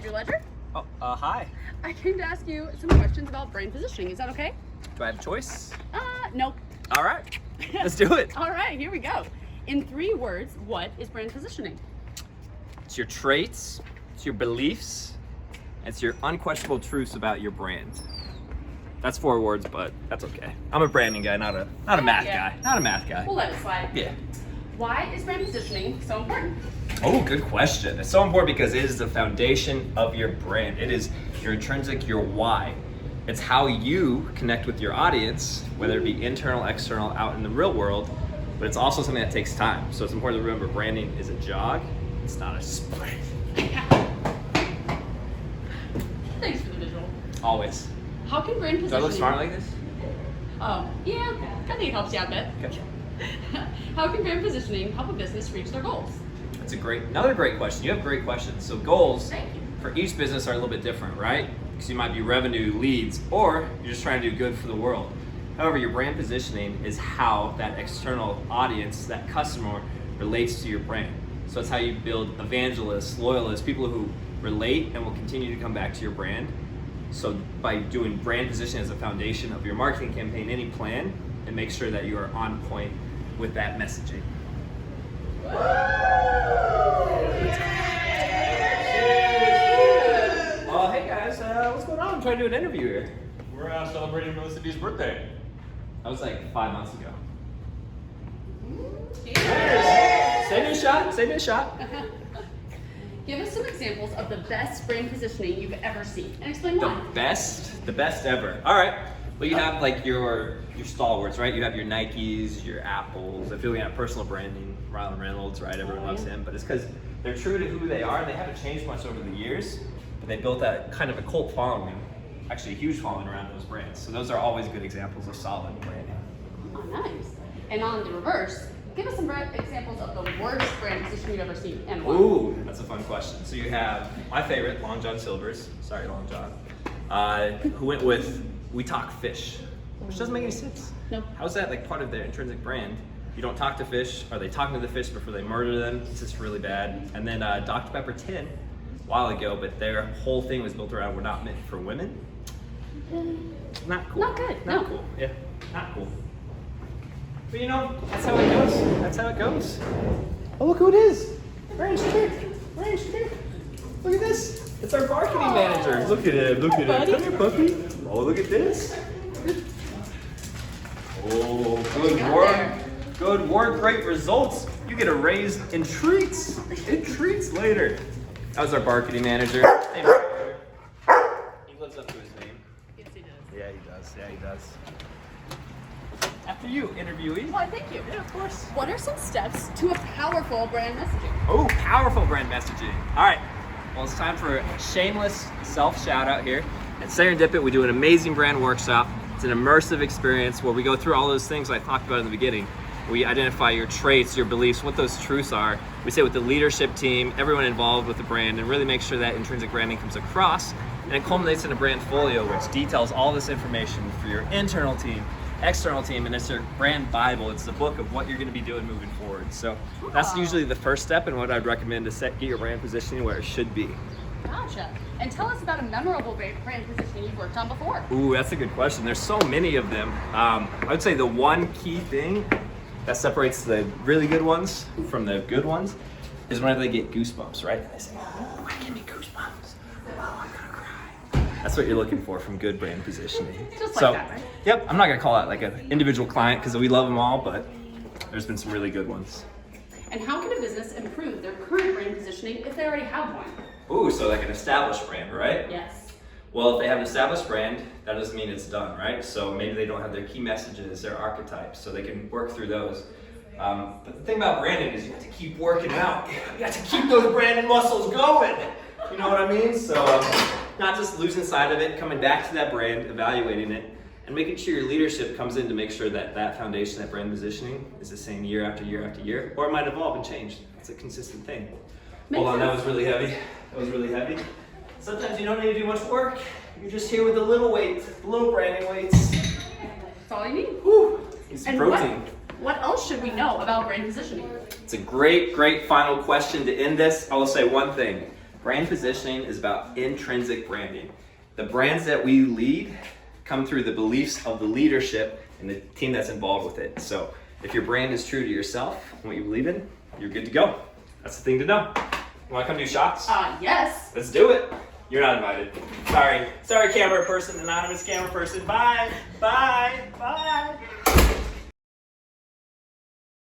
your ledger? Oh, hi. I came to ask you some questions about brand positioning. Is that okay? Do I have a choice? Nope. All right, let's do it. All right, here we go. In 3 words, what is brand positioning? It's your traits, it's your beliefs, it's your unquestionable truths about your brand. That's 4 words, but that's okay. I'm a branding guy, not a math guy. Not a math guy. We'll let it slide. Yeah. Why is brand positioning so important? Oh, good question. It's so important because it is the foundation of your brand. It is your intrinsic, your why. It's how you connect with your audience, whether it be internal, external, out in the real world, but it's also something that takes time. So it's important to remember branding is a jog, it's not a sprint. Thanks for the visual. Always. How can brand positioning... Do I look smart like this? Oh, yeah. I think it helps you out a bit. Okay. How can brand positioning help a business reach their goals? That's another great question. You have great questions. So goals Thank you. for each business are a little bit different, right? Because you might be revenue, leads, or you're just trying to do good for the world. However, your brand positioning is how that external audience, that customer, relates to your brand. So it's how you build evangelists, loyalists, people who relate and will continue to come back to your brand. So by doing brand positioning as a foundation of your marketing campaign, any plan, and make sure that you are on point with that messaging. Hey guys, what's going on? I'm trying to do an interview here. We're celebrating Melissa's birthday. That was like 5 months ago. Cheers. Save me a shot. Save me a shot. Give us some examples of the best brand positioning you've ever seen, and explain why. The best ever. All right. Well, you have like your stalwarts, right? You have your Nikes, your Apples. I feel we have personal branding. Ryan Reynolds, right? Everyone loves him, but it's because they're true to who they are, and they haven't changed much over the years. But they built that kind of a cult following, actually a huge following around those brands. So those are always good examples of solid branding. Oh, nice. And on the reverse, give us some examples of the worst brand position you've ever seen and why. Ooh, that's a fun question. So you have my favorite, Long John Silver's. Sorry, Long John. Who went with "We Talk Fish," which doesn't make any sense. Nope. How's that like part of their intrinsic brand? You don't talk to fish. Are they talking to the fish before they murder them? It's just really bad. And then Dr. Pepper Tin, a while ago, but their whole thing was built around "We're not meant for women." Not cool. Not good. Not No. cool. Yeah, not cool. But you know, that's how it goes. That's how it goes. Oh, look who it is. Ranch Chick. Ranch Chick. Look at this. It's our marketing manager. Look at him. Look at him. Buddy. Come here, puppy. Oh, look at this. Oh, good work. Good work. Great results. You get a raise in treats. In treats later. That was our marketing manager. Hey, manager. He lives up to his name. Yes, he does. Yeah, he does. Yeah, he does. After you, interviewee. Why, thank you. Yeah, of course. What are some steps to a powerful brand messaging? Oh, powerful brand messaging. All right. Well, it's time for a shameless self shout out here. At Serendipit, we do an amazing brand workshop. It's an immersive experience where we go through all those things I talked about in the beginning. We identify your traits, your beliefs, what those truths are. We sit with the leadership team, everyone involved with the brand, and really make sure that intrinsic branding comes across. And it culminates in a brand folio, which details all this information for your internal team, external team, and it's your brand Bible. It's the book of what you're going to be doing moving forward. So that's usually the first step, and what I'd recommend to get your brand positioning where it should be. Gotcha. And tell us about a memorable brand positioning you've worked on before. Ooh, that's a good question. There's so many of them. I would say the one key thing that separates the really good ones from the good ones is whenever they get goosebumps, right? They say, "Oh, give me goosebumps. Oh, I'm gonna cry." That's what you're looking for from good brand positioning. Just like that, right? Yep. I'm not gonna call out like an individual client because we love them all, but there's been some really good ones. And how can a business improve their current brand positioning if they already have one? Ooh, so like an established brand, right? Yes. Well, if they have an established brand, that doesn't mean it's done, right? So maybe they don't have their key messages, their archetypes, so they can work through those. But the thing about branding is you have to keep working out. You have to keep those branding muscles going. You know what I mean? So not just losing sight of it, coming back to that brand, evaluating it, and making sure your leadership comes in to make sure that that foundation, that brand positioning is the same year after year after year, or it might evolve and change. It's a consistent thing. Hold on, that was really heavy. That was really heavy. Sometimes you don't need to do much work. You're just here with the little weight, the little branding weights. That's all you need. Whew, it's And protein. what else should we know about brand positioning? It's a great final question to end this. I will say one thing. Brand positioning is about intrinsic branding. The brands that we lead come through the beliefs of the leadership and the team that's involved with it. So if your brand is true to yourself and what you believe in, you're good to go. That's the thing to know. You wanna come do shots? Yes. Let's do it. You're not invited. Sorry camera person, anonymous camera person. Bye, bye, bye.